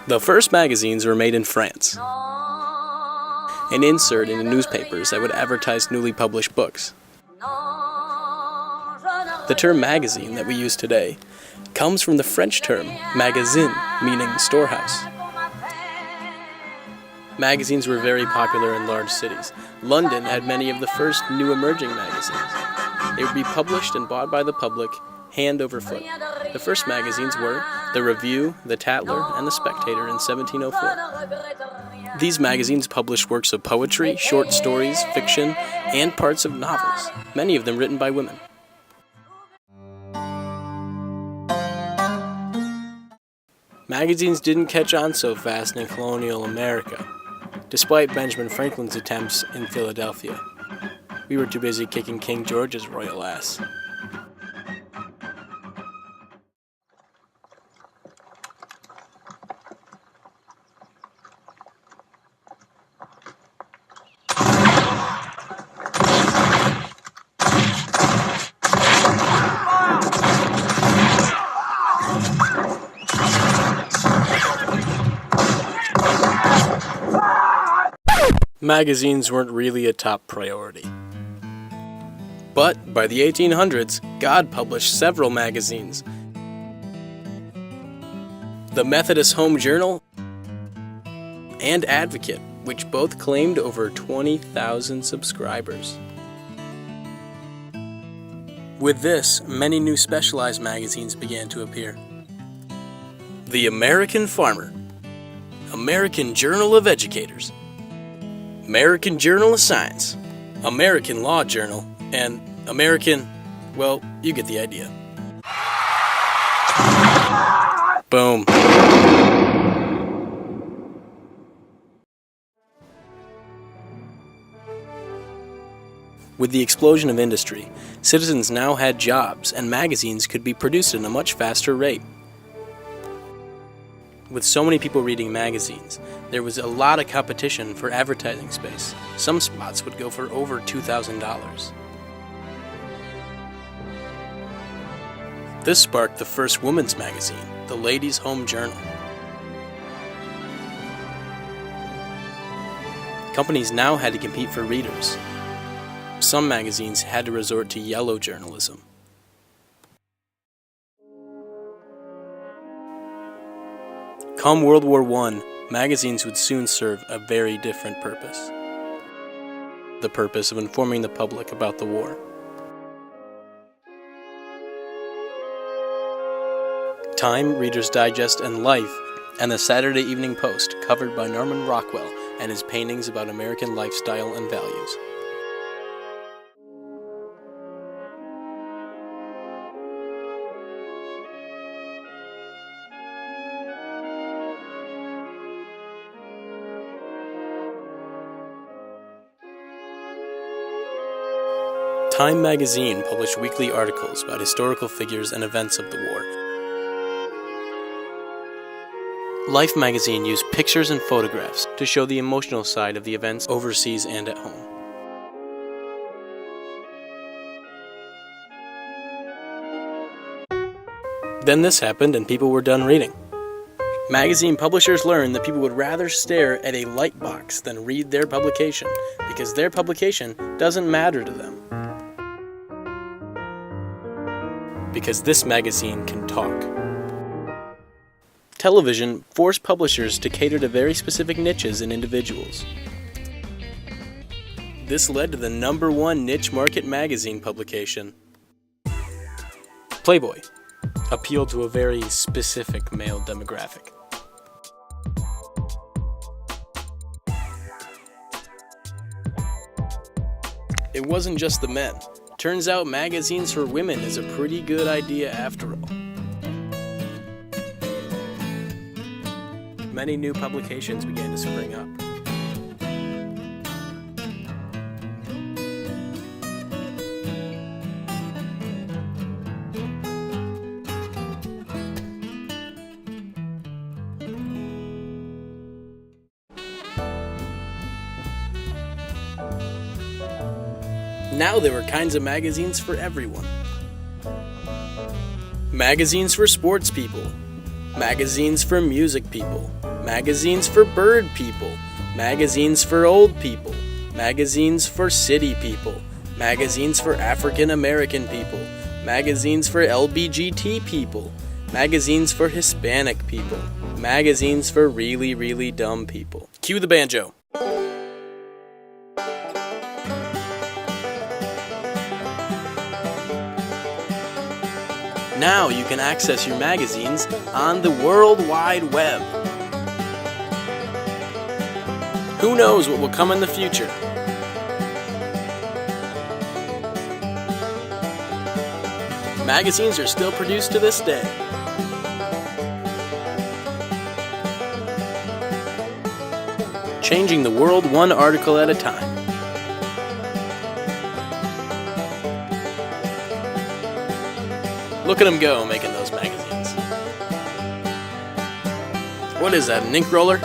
The first magazines were made in France. An insert in the newspapers that would advertise newly published books. The term magazine that we use today comes from the French term magasin, meaning storehouse. Magazines were very popular in large cities. London had many of the first new emerging magazines. They would be published and bought by the public, hand over foot. The first magazines were The Review, The Tatler, and The Spectator in 1704. These magazines published works of poetry, short stories, fiction, and parts of novels, many of them written by women. Magazines didn't catch on so fast in colonial America, despite Benjamin Franklin's attempts in Philadelphia. We were too busy kicking King George's royal ass. Magazines weren't really a top priority. But by the 1800s, God published several magazines. The Methodist Home Journal and Advocate, which both claimed over 20,000 subscribers. With this, many new specialized magazines began to appear. The American Farmer, American Journal of Educators, American Journal of Science, American Law Journal, and American, well, you get the idea. Boom. With the explosion of industry, citizens now had jobs, and magazines could be produced at a much faster rate. With so many people reading magazines, there was a lot of competition for advertising space. Some spots would go for over $2,000. This sparked the first women's magazine, the Ladies' Home Journal. Companies now had to compete for readers. Some magazines had to resort to yellow journalism. Come World War I, magazines would soon serve a very different purpose. The purpose of informing the public about the war. Time, Reader's Digest, and Life, and the Saturday Evening Post, covered by Norman Rockwell and his paintings about American lifestyle and values. Time magazine published weekly articles about historical figures and events of the war. Life magazine used pictures and photographs to show the emotional side of the events overseas and at home. Then this happened and people were done reading. Magazine publishers learned that people would rather stare at a light box than read their publication, because their publication doesn't matter to them. Because this magazine can talk. Television forced publishers to cater to very specific niches and individuals. This led to the #1 niche market magazine publication. Playboy appealed to a very specific male demographic. It wasn't just the men. Turns out magazines for women is a pretty good idea after all. Many new publications began to spring up. Now there were kinds of magazines for everyone. Magazines for sports people, Magazines for music people. Magazines for bird people. Magazines for old people. Magazines for city people. Magazines for African American people. Magazines for LBGT people. Magazines for Hispanic people. Magazines for really, really dumb people. Cue the banjo. Now you can access your magazines on the World Wide Web. Who knows what will come in the future? Magazines are still produced to this day. Changing the world one article at a time. Look at them go, making those magazines. What is that, an ink roller?